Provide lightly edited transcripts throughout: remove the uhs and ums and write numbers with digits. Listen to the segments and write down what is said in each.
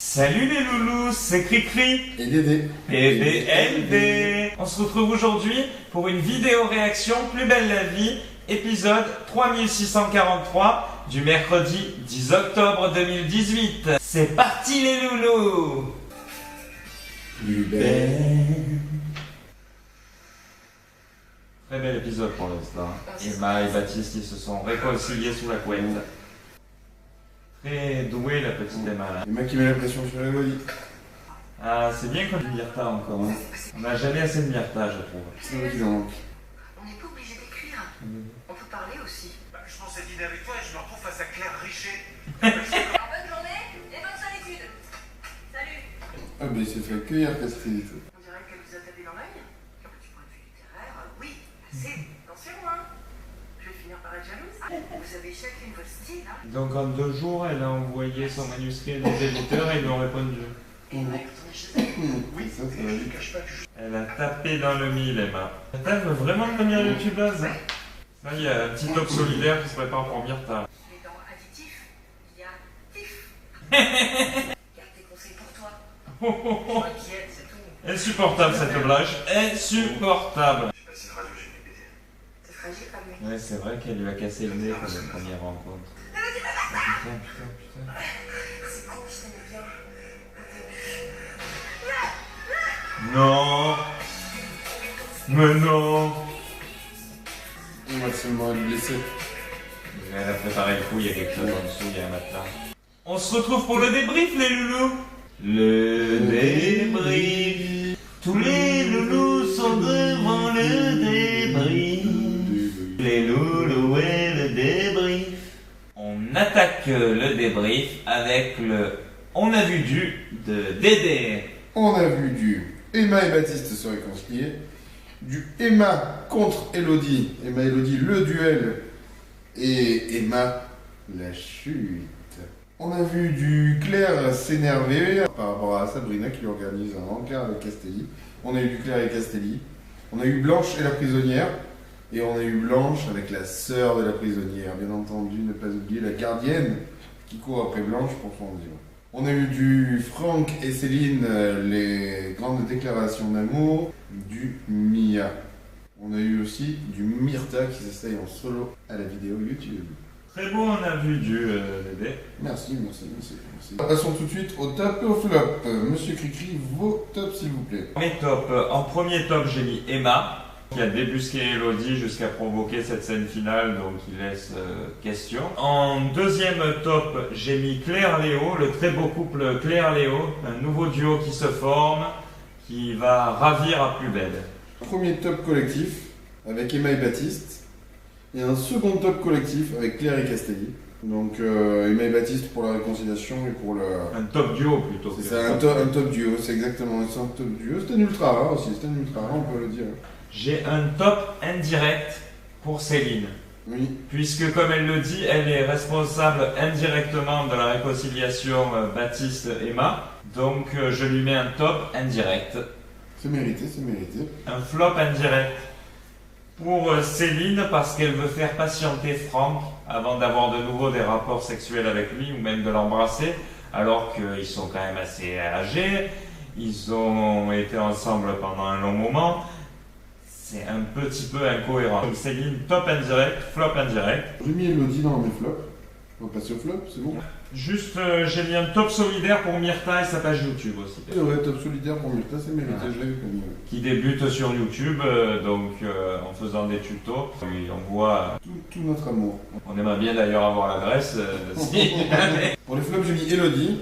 Salut les loulous, c'est Cricri Et Dédé. PBLD. On se retrouve aujourd'hui pour une vidéo réaction Plus belle la vie, épisode 3643 du mercredi 10 octobre 2018. C'est parti les loulous. Plus belle. Très bel épisode pour l'instant. Emma et Baptiste ils se sont réconciliés sous la couette. Très douée la petite Emma là. Emma qui met la pression sur Elodie. Ah, c'est bien qu'on ait du Myrta encore. Hein. On n'a jamais assez de Myrta, je trouve. C'est vrai qu'il en manque. On n'est pas obligé d'écrire. On peut parler aussi. Je pensais dîner avec toi et je me retrouve face à Claire Richet. Bonne journée et bonne solitude. Salut. Ah bah il s'est fait accueillir Castelli. On dirait qu'elle vous a tapé dans l'œil. Du point de vue littéraire, oui, assez. Attention, hein. Je vais finir par être jalouse. Vous avez chacune votre style, hein. Donc en 2 jours, elle a envoyé son manuscrit à des éditeurs et ils lui ont répondu. Et Emma est retournée chez elle. Oui, Ça va et je ne vite. cache pas que je Elle a tapé dans le mille, Emma. Elle veut vraiment devenir youtubeuse. Là, il y a un petit top solidaire qui se prépare pour Myrta. Mais dans additif, il y a tif. Garde tes conseils pour toi. Je m'inquiète, c'est tout. Insupportable cette blague. Insupportable. j'ai passé une radio GPT. C'est fragile comme lui. Ouais, c'est vrai qu'elle lui a cassé le nez pour la première rencontre. Putain. C'est con, je t'aimais bien. Non. Mais non. On va seulement le blesser. Elle a préparé le coup, il y a quelque chose en dessous, il y a un matelas. On se retrouve pour le débrief les loulous. Le débrief. Tous les loulous sont devant le débrief. Les loulous et le débrief. On attaque le débrief avec le On a vu du de Dédé. On a vu du Emma et Baptiste se réconcilier. Du Emma contre Elodie. Emma et Elodie le duel. Et Emma la chute. On a vu du Claire s'énerver par rapport à Sabrina qui lui organise un encart avec Castelli. On a eu du Claire et Castelli. On a eu Blanche et la prisonnière. Et on a eu Blanche avec la sœur de la prisonnière. Bien entendu, ne pas oublier la gardienne qui court après Blanche pour son livre. On a eu du Franck et Céline, les grandes déclarations d'amour. Du Mia. On a eu aussi du Myrta qui s'essaye en solo à la vidéo YouTube. Très beau, on a vu du Dédé. Merci. Passons tout de suite au top et au flop. Monsieur Cricri, vos tops s'il vous plaît. En premier top, j'ai mis Emma, qui a débusqué Elodie jusqu'à provoquer cette scène finale, donc il laisse question. En deuxième top, j'ai mis Claire-Léo, le très beau couple Claire-Léo, un nouveau duo qui se forme, qui va ravir à plus belle. Premier top collectif avec Emma et Baptiste. Et un second top collectif avec Claire et Castelli. Donc Emma et Baptiste pour la réconciliation et pour le... Un top duo plutôt. C'est ça, un top duo, c'est exactement ça, un top duo. C'est un ultra rare aussi, c'est un ultra rare, on peut le dire. J'ai un top indirect pour Céline. Oui, Puisque, comme elle le dit, elle est responsable indirectement de la réconciliation Baptiste-Emma. Donc, je lui mets un top indirect. c'est mérité, c'est mérité. Un flop indirect pour Céline parce qu'elle veut faire patienter Franck avant d'avoir de nouveau des rapports sexuels avec lui ou même de l'embrasser, alors qu'ils sont quand même assez âgés. Ils ont été ensemble pendant un long moment. C'est un petit peu incohérent. Donc Céline, top indirect, flop indirect. J'ai mis Elodie dans mes flops. On va passer au flop, c'est bon. Juste, j'ai mis un top solidaire pour Myrta et sa page YouTube aussi. Et ouais, top solidaire pour Myrta, c'est mérité, Voilà. je l'avais pas mis. Qui débute sur YouTube, en faisant des tutos. Lui envoie. Tout notre amour. On aimerait bien d'ailleurs avoir l'adresse. Si. Pour les flops, j'ai mis Elodie.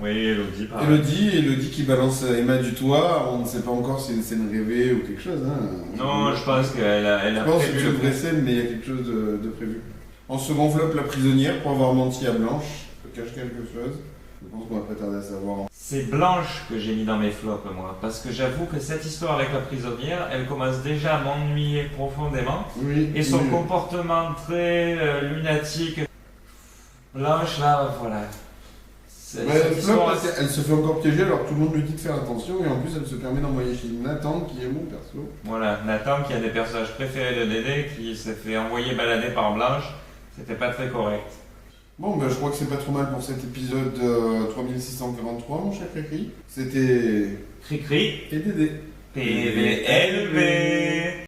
Oui, Elodie, pareil. Elodie qui balance Emma du toit. On ne sait pas encore si c'est une scène rêvée ou quelque chose. Hein. Non, je pense qu'elle a Je pense que prévu c'est le une vraie scène, mais il y a quelque chose de prévu. En second flop, la prisonnière pour avoir menti à Blanche. Ça cache quelque chose. Je pense qu'on va pas tarder à savoir. C'est Blanche que j'ai mis dans mes flops, moi. Parce que j'avoue que cette histoire avec la prisonnière, elle commence déjà à m'ennuyer profondément. Oui. Et son oui. comportement très lunatique. Blanche, là, voilà. Ouais, le flop, elle se fait encore piéger alors que tout le monde lui dit de faire attention et en plus elle se permet d'envoyer chez Nathan qui est mon perso. Voilà, Nathan qui a des personnages préférés de Dédé, qui s'est fait envoyer balader par Blanche, c'était pas très correct. Bon, bah, je crois que c'est pas trop mal pour cet épisode 3643, mon cher Cricri. C'était Cri-cri. et Dédé. PVLV.